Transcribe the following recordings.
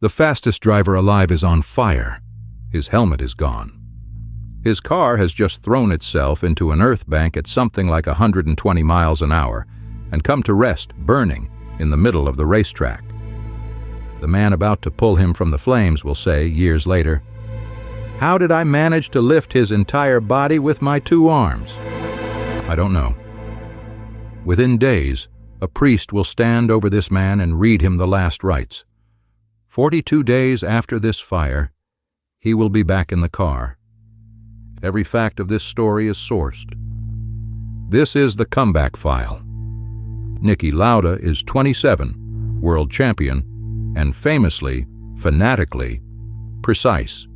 The fastest driver alive is on fire. His helmet is gone. His car has just thrown itself into an earth bank at something like 120 miles an hour and come to rest, burning, in the middle of the racetrack. The man about to pull him from the flames will say, years later, "How did I manage to lift his entire body with my 2 arms?" I don't know. Within days, a priest will stand over this man and read him the last rites. 42 days after this fire, he will be back in the car. Every fact of this story is sourced. This is the comeback file. Niki Lauda is 27, world champion, and famously, fanatically, precise.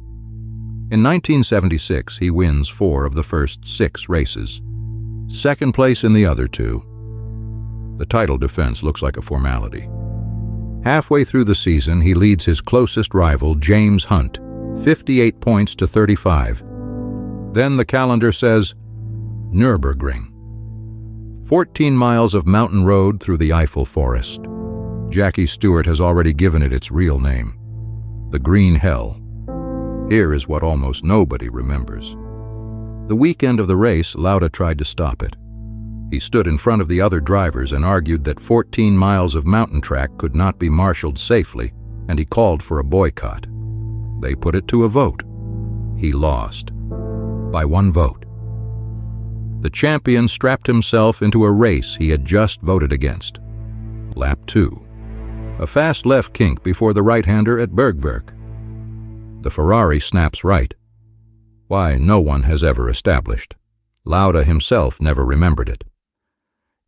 In 1976, he wins 4 of the first 6 races. Second place in the other 2. The title defense looks like a formality. Halfway through the season, he leads his closest rival, James Hunt, 58 points to 35. Then the calendar says, Nürburgring. 14 miles of mountain road through the Eiffel Forest. Jackie Stewart has already given it its real name, the Green Hell. Here is what almost nobody remembers. The weekend of the race, Lauda tried to stop it. He stood in front of the other drivers and argued that 14 miles of mountain track could not be marshaled safely, and he called for a boycott. They put it to a vote. He lost. By 1 vote. The champion strapped himself into a race he had just voted against. Lap 2. A fast left kink before the right-hander at Bergwerk. The Ferrari snaps right. Why, no one has ever established. Lauda himself never remembered it.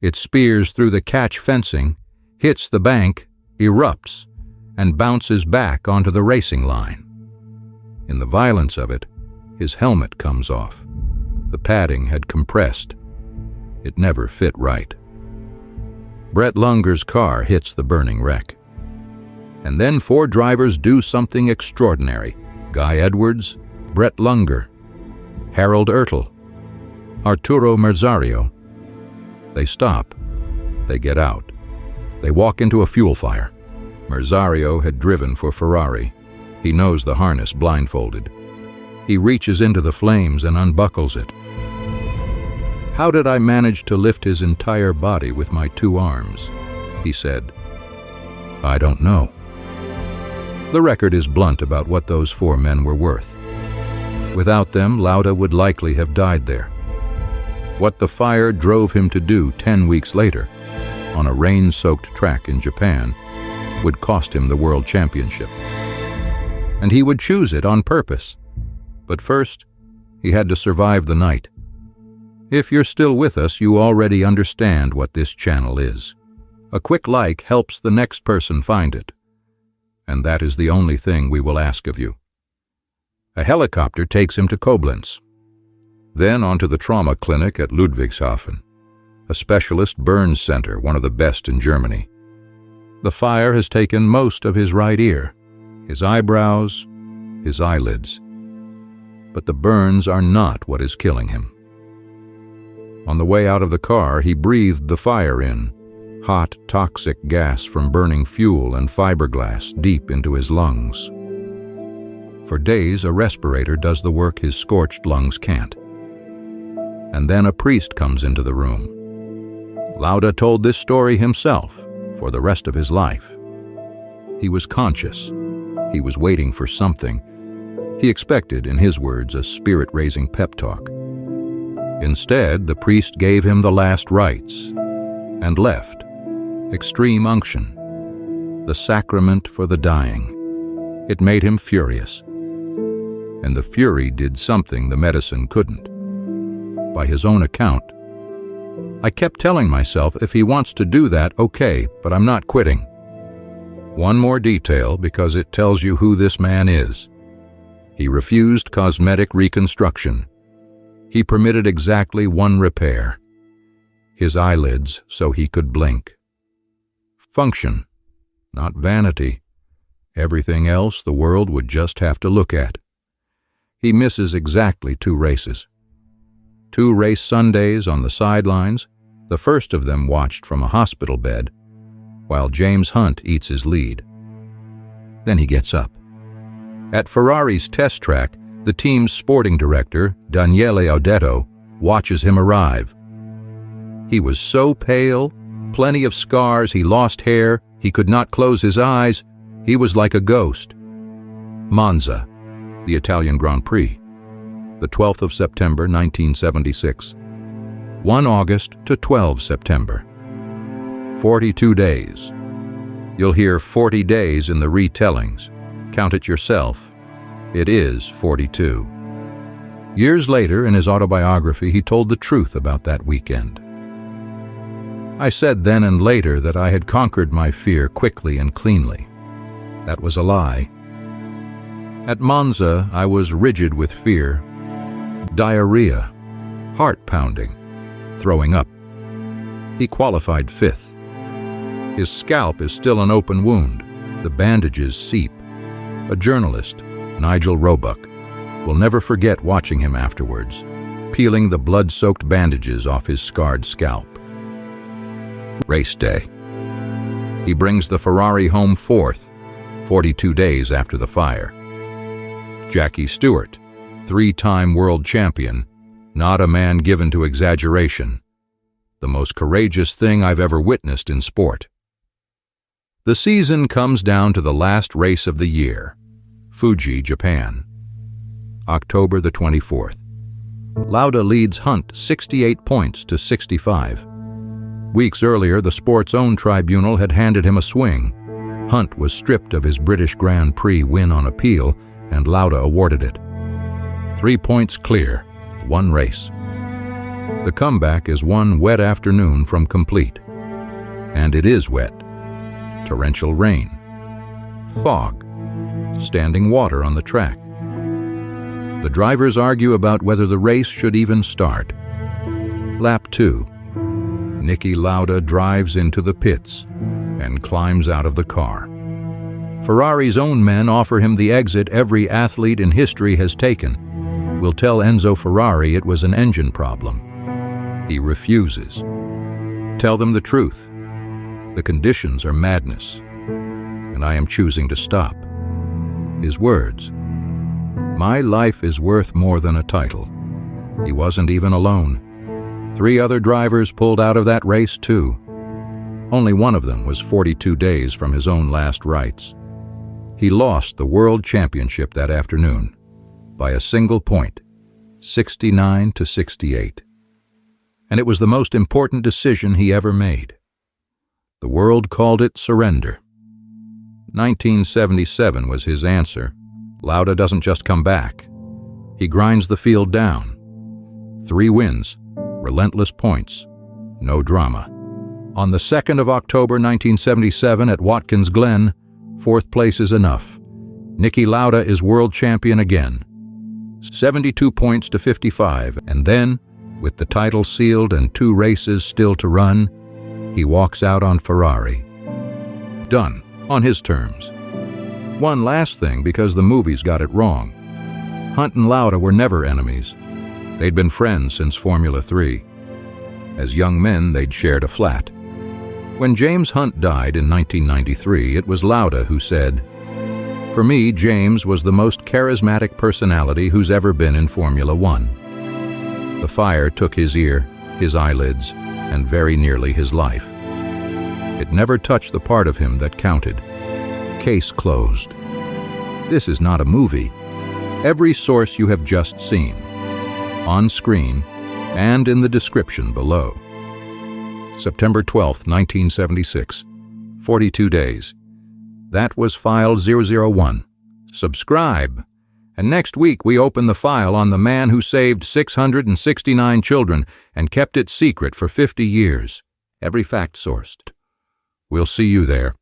It spears through the catch fencing, hits the bank, erupts, and bounces back onto the racing line. In the violence of it, his helmet comes off. The padding had compressed. It never fit right. Brett Lunger's car hits the burning wreck. And then 4 drivers do something extraordinary. Guy Edwards, Brett Lunger, Harold Ertl, Arturo Merzario. They stop. They get out. They walk into a fuel fire. Merzario had driven for Ferrari. He knows the harness blindfolded. He reaches into the flames and unbuckles it. "How did I manage to lift his entire body with my 2 arms?" he said. "I don't know." The record is blunt about what those 4 men were worth. Without them, Lauda would likely have died there. What the fire drove him to do 10 weeks later, on a rain-soaked track in Japan, would cost him the world championship. And he would choose it on purpose. But first, he had to survive the night. If you're still with us, you already understand what this channel is. A quick like helps the next person find it. And that is the only thing we will ask of you. A helicopter takes him to Koblenz. Then on to the trauma clinic at Ludwigshafen, a specialist burns center, one of the best in Germany. The fire has taken most of his right ear, his eyebrows, his eyelids. But the burns are not what is killing him. On the way out of the car, he breathed the fire in, hot, toxic gas from burning fuel and fiberglass deep into his lungs. For days, a respirator does the work his scorched lungs can't. And then a priest comes into the room. Lauda told this story himself for the rest of his life. He was conscious. He was waiting for something. He expected, in his words, a spirit-raising pep talk. Instead, the priest gave him the last rites and left. Extreme unction, the sacrament for the dying. It made him furious. And the fury did something the medicine couldn't. By his own account, "I kept telling myself, if he wants to do that, okay, but I'm not quitting." One more detail, because it tells you who this man is. He refused cosmetic reconstruction. He permitted exactly 1 repair. His eyelids so he could blink. Function, not vanity. Everything else the world would just have to look at. He misses exactly 2 races. 2 race Sundays on the sidelines, the first of them watched from a hospital bed, while James Hunt eats his lead. Then he gets up. At Ferrari's test track, the team's sporting director, Daniele Audetto, watches him arrive. He was so pale, plenty of scars, he lost hair, he could not close his eyes, he was like a ghost. Monza, the Italian Grand Prix, the 12th of September, 1976. 1 August to 12 September. 42 days. You'll hear 40 days in the retellings. Count it yourself. It is 42. Years later, in his autobiography, he told the truth about that weekend. I said then and later that I had conquered my fear quickly and cleanly. That was a lie. At Monza, I was rigid with fear, diarrhea, heart pounding, throwing up. He qualified 5th. His scalp is still an open wound. The bandages seep. A journalist, Nigel Roebuck, will never forget watching him afterwards, peeling the blood-soaked bandages off his scarred scalp. Race day. He brings the Ferrari home 4th, 42 days after the fire. Jackie Stewart, 3-time world champion, not a man given to exaggeration. The most courageous thing I've ever witnessed in sport. The season comes down to the last race of the year, Fuji, Japan. October the 24th. Lauda leads Hunt 68 points to 65. Weeks earlier, the sport's own tribunal had handed him a swing. Hunt was stripped of his British Grand Prix win on appeal, and Lauda awarded it. 3 points clear, 1 race. The comeback is one wet afternoon from complete. And it is wet. Torrential rain. Fog. Standing water on the track. The drivers argue about whether the race should even start. Lap 2. Niki Lauda drives into the pits and climbs out of the car. Ferrari's own men offer him the exit every athlete in history has taken. We'll tell Enzo Ferrari it was an engine problem. He refuses. Tell them the truth. The conditions are madness, and I am choosing to stop. His words. My life is worth more than a title. He wasn't even alone. 3 other drivers pulled out of that race too. Only one of them was 42 days from his own last rites. He lost the World Championship that afternoon by a single point, 69 to 68. And it was the most important decision he ever made. The world called it surrender. 1977 was his answer. Lauda doesn't just come back. He grinds the field down. 3 wins, relentless points, no drama. On the 2nd of October 1977 at Watkins Glen, 4th place is enough. Niki Lauda is world champion again. 72 points to 55, and then, with the title sealed and 2 races still to run, he walks out on Ferrari. Done, on his terms. One last thing, because the movies got it wrong. Hunt and Lauda were never enemies. They'd been friends since Formula 3. As young men, they'd shared a flat. When James Hunt died in 1993, it was Lauda who said, "For me, James was the most charismatic personality who's ever been in Formula 1. The fire took his ear, his eyelids, and very nearly his life. It never touched the part of him that counted. Case closed." This is not a movie. Every source you have just seen, on screen and in the description below. September 12, 1976, 42 days. That was file 001. Subscribe. And next week we open the file on the man who saved 669 children and kept it secret for 50 years. Every fact sourced. We'll see you there.